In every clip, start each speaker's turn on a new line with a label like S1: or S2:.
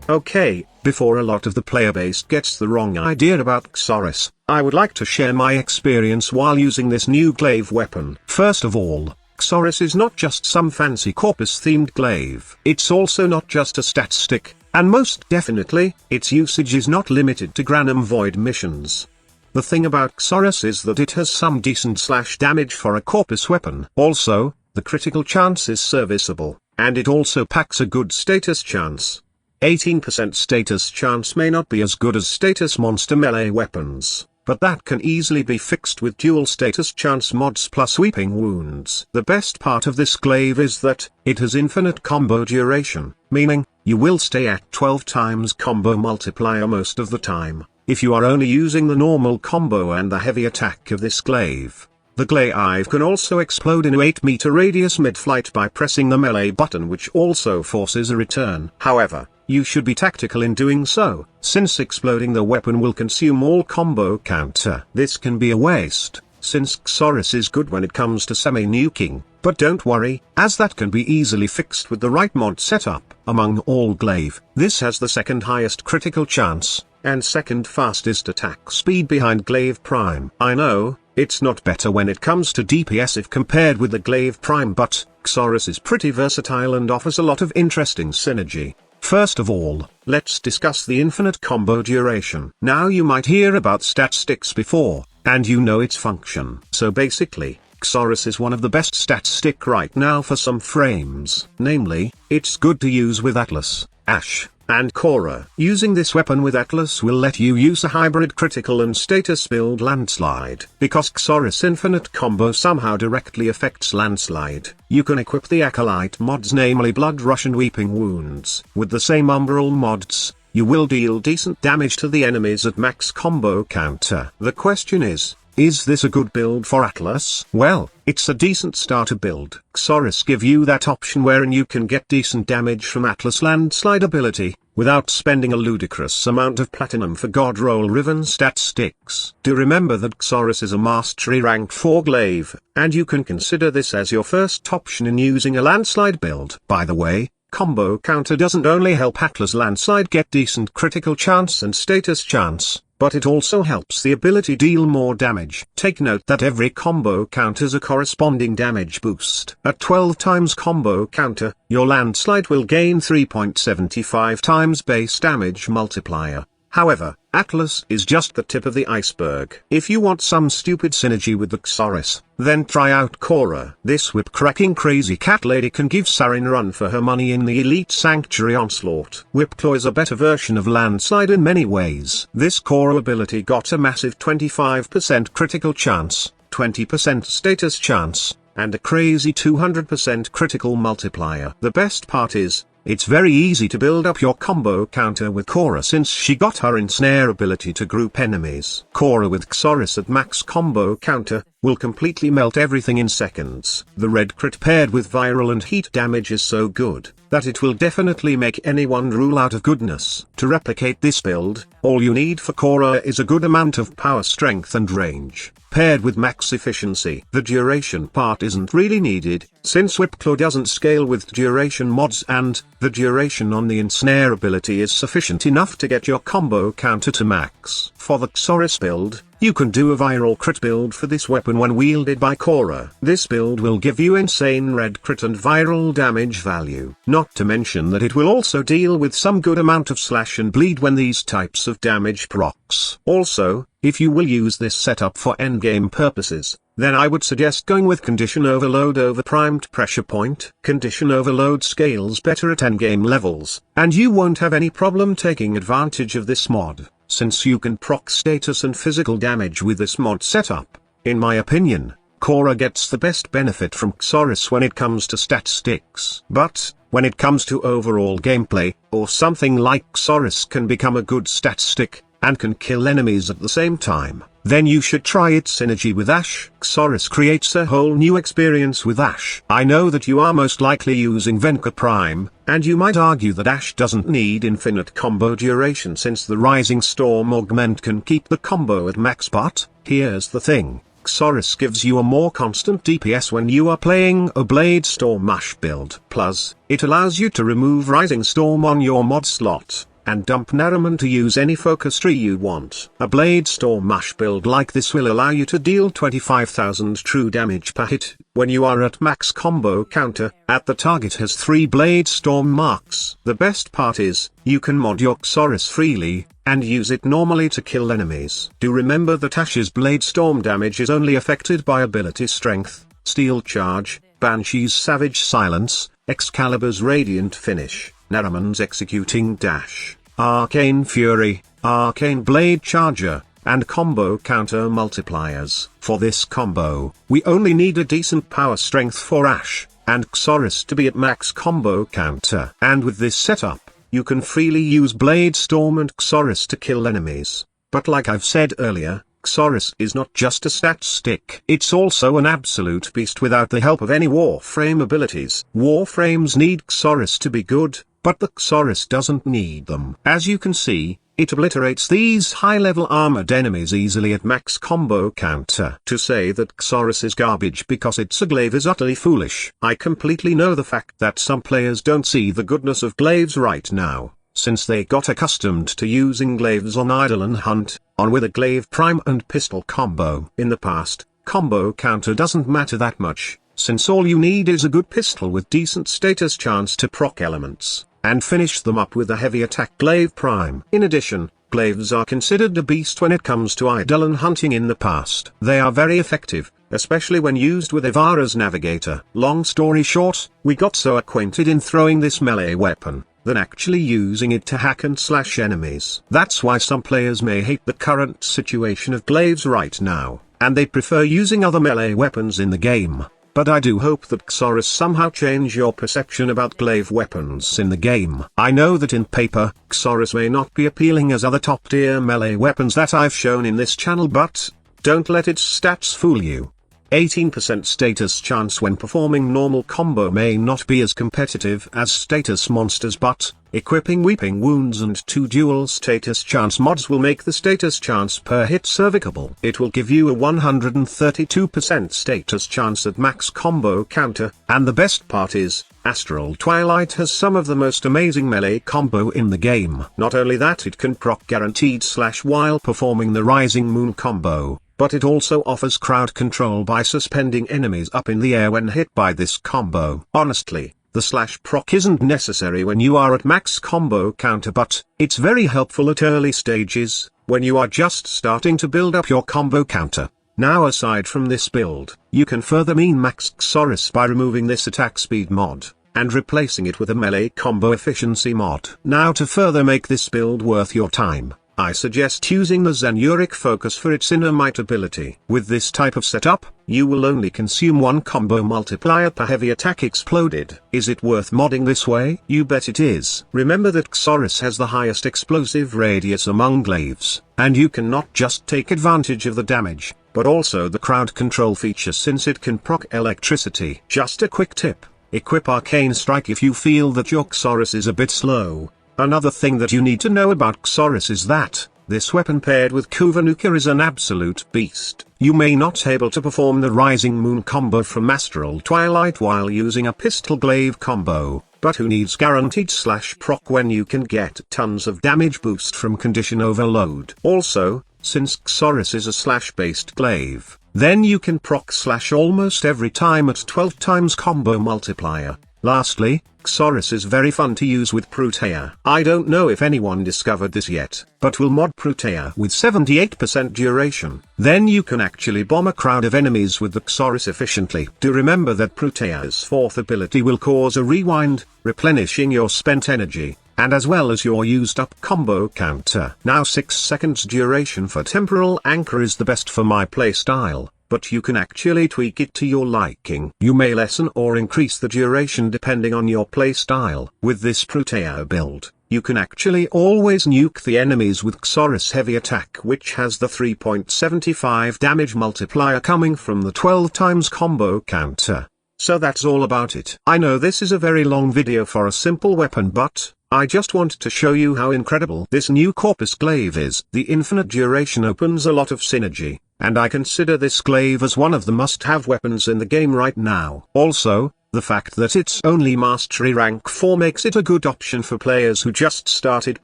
S1: Okay, before a lot of the player base gets the wrong idea about Xoris, I would like to share my experience while using this new glaive weapon. First of all, Xoris is not just some fancy Corpus-themed glaive. It's also not just a stat stick, and most definitely, its usage is not limited to Granum Void missions. The thing about Xoris is that it has some decent slash damage for a Corpus weapon. Also, the critical chance is serviceable, and it also packs a good status chance. 18% status chance may not be as good as status monster melee weapons, but that can easily be fixed with dual status chance mods plus weeping wounds. The best part of this glaive is that it has infinite combo duration, meaning you will stay at 12 times combo multiplier most of the time, if you are only using the normal combo and the heavy attack of this glaive. The glaive can also explode in a 8-meter radius mid-flight by pressing the melee button, which also forces a return. However, you should be tactical in doing so, since exploding the weapon will consume all combo counter. This can be a waste, since Xoris is good when it comes to semi-nuking, but don't worry, as that can be easily fixed with the right mod setup. Among all glaive, this has the second highest critical chance, and second fastest attack speed behind Glaive Prime. I know, it's not better when it comes to DPS if compared with the Glaive Prime, but Xoris is pretty versatile and offers a lot of interesting synergy. First of all, let's discuss the infinite combo duration. Now you might hear about stat sticks before, and you know its function. So basically, Xoris is one of the best stat stick right now for some frames. Namely, it's good to use with Atlas, Ashe, and Korra. Using this weapon with Atlas will let you use a hybrid critical and status build landslide. Because Xoris infinite combo somehow directly affects landslide, you can equip the Acolyte mods, namely Blood Rush and Weeping Wounds. With the same umbral mods, you will deal decent damage to the enemies at max combo counter. The question is this a good build for Atlas? Well, it's a decent starter build. Xoris give you that option wherein you can get decent damage from Atlas landslide ability, without spending a ludicrous amount of platinum for god roll riven stat sticks. Do remember that Xoris is a mastery rank 4 glaive, and you can consider this as your first option in using a landslide build. By the way, combo counter doesn't only help Atlas landslide get decent critical chance and status chance, but it also helps the ability deal more damage. Take note that every combo counters a corresponding damage boost. At 12 times combo counter, your landslide will gain 3.75 times base damage multiplier. However, Atlas is just the tip of the iceberg. If you want some stupid synergy with the Xoris, then try out Korra. This whip-cracking crazy cat lady can give Sarin run for her money in the Elite Sanctuary Onslaught. Whipclaw is a better version of landslide in many ways. This Korra ability got a massive 25% critical chance, 20% status chance, and a crazy 200% critical multiplier. The best part is, it's very easy to build up your combo counter with Korra since she got her ensnare ability to group enemies. Korra with Xoris at max combo counter will completely melt everything in seconds. The red crit paired with viral and heat damage is so good that it will definitely make anyone drool out of goodness. To replicate this build, all you need for Korra is a good amount of power, strength and range, paired with max efficiency. The duration part isn't really needed, since Whipclaw doesn't scale with duration mods, and the duration on the ensnare ability is sufficient enough to get your combo counter to max. For the Xoris build, you can do a viral crit build for this weapon when wielded by Korra. This build will give you insane red crit and viral damage value. Not to mention that it will also deal with some good amount of slash and bleed when these types of damage procs. Also, if you will use this setup for endgame purposes, then I would suggest going with Condition Overload over Primed Pressure Point. Condition Overload scales better at endgame levels, and you won't have any problem taking advantage of this mod, since you can proc status and physical damage with this mod setup. In my opinion, Korra gets the best benefit from Xoris when it comes to stat sticks. But, when it comes to overall gameplay, or something like Xoris can become a good stat stick, and can kill enemies at the same time, then you should try its synergy with Ashe. Xoris creates a whole new experience with Ashe. I know that you are most likely using Venka Prime, and you might argue that Ashe doesn't need infinite combo duration since the Rising Storm augment can keep the combo at max, but here's the thing. Xoris gives you a more constant DPS when you are playing a Blade Storm Ashe build. Plus, it allows you to remove Rising Storm on your mod slot, and dump Naraman to use any focus tree you want. A Blade Storm Mush build like this will allow you to deal 25,000 true damage per hit, when you are at max combo counter, at the target has 3 Blade Storm marks. The best part is, you can mod your Xoris freely, and use it normally to kill enemies. Do remember that Ash's Blade Storm damage is only affected by ability strength, Steel Charge, Banshee's Savage Silence, Excalibur's Radiant Finish, Naraman's Executing Dash, Arcane Fury, Arcane Blade Charger, and combo counter multipliers. For this combo, we only need a decent power strength for Ash, and Xoris to be at max combo counter. And with this setup, you can freely use Blade Storm and Xoris to kill enemies. But like I've said earlier, Xoris is not just a stat stick. It's also an absolute beast without the help of any Warframe abilities. Warframes need Xoris to be good, but the Xoris doesn't need them. As you can see, it obliterates these high-level armored enemies easily at max combo counter. To say that Xoris is garbage because it's a glaive is utterly foolish. I completely know the fact that some players don't see the goodness of glaives right now, since they got accustomed to using glaives on idle and hunt, on with a glaive prime and pistol combo. In the past, combo counter doesn't matter that much, since all you need is a good pistol with decent status chance to proc elements, and finish them up with a heavy attack glaive prime. In addition, glaives are considered a beast when it comes to idle and hunting in the past. They are very effective, especially when used with Ivara's Navigator. Long story short, we got so acquainted in throwing this melee weapon, than actually using it to hack and slash enemies. That's why some players may hate the current situation of glaives right now, and they prefer using other melee weapons in the game. But I do hope that Xoris somehow change your perception about glaive weapons in the game. I know that in paper, Xoris may not be appealing as other top tier melee weapons that I've shown in this channel, but don't let its stats fool you. 18% status chance when performing normal combo may not be as competitive as status monsters, but equipping Weeping Wounds and 2 dual status chance mods will make the status chance per hit serviceable. It will give you a 132% status chance at max combo counter, and the best part is, Astral Twilight has some of the most amazing melee combo in the game. Not only that, it can proc guaranteed slash while performing the Rising Moon combo, but it also offers crowd control by suspending enemies up in the air when hit by this combo. Honestly, the slash proc isn't necessary when you are at max combo counter, but it's very helpful at early stages, when you are just starting to build up your combo counter. Now aside from this build, you can further min-max Xoris by removing this attack speed mod, and replacing it with a melee combo efficiency mod. Now to further make this build worth your time, I suggest using the Xenuric Focus for its Innermite ability. With this type of setup, you will only consume 1 combo multiplier per heavy attack exploded. Is it worth modding this way? You bet it is. Remember that Xoris has the highest explosive radius among glaives, and you can not just take advantage of the damage, but also the crowd control feature since it can proc electricity. Just a quick tip, equip Arcane Strike if you feel that your Xoris is a bit slow. Another thing that you need to know about Xoris is that, this weapon paired with Kuvanuka is an absolute beast. You may not able to perform the Rising Moon combo from Astral Twilight while using a pistol glaive combo, but who needs guaranteed slash proc when you can get tons of damage boost from condition overload? Also, since Xoris is a slash based glaive, then you can proc slash almost every time at 12 times combo multiplier. Lastly, Xoris is very fun to use with Protea. I don't know if anyone discovered this yet, but we'll mod Protea with 78% duration. Then you can actually bomb a crowd of enemies with the Xoris efficiently. Do remember that Protea's 4th ability will cause a rewind, replenishing your spent energy, and as well as your used up combo counter. Now 6 seconds duration for Temporal Anchor is the best for my playstyle, but you can actually tweak it to your liking. You may lessen or increase the duration depending on your playstyle. With this Protea build, you can actually always nuke the enemies with Xoris Heavy Attack, which has the 3.75 damage multiplier coming from the 12 times combo counter. So that's all about it. I know this is a very long video for a simple weapon, but I just want to show you how incredible this new Corpus Glaive is. The infinite duration opens a lot of synergy, and I consider this glaive as one of the must-have weapons in the game right now. Also, The fact that it's only Mastery Rank 4 makes it a good option for players who just started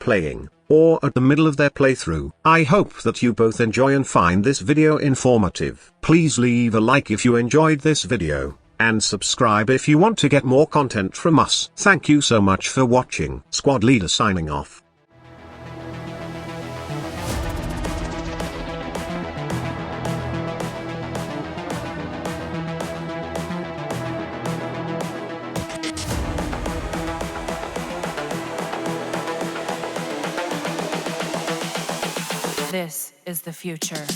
S1: playing, or at the middle of their playthrough. I hope that you both enjoy and find this video informative. Please leave a like if you enjoyed this video, and subscribe if you want to get more content from us. Thank you so much for watching. Squad Leader signing off.
S2: This is the future.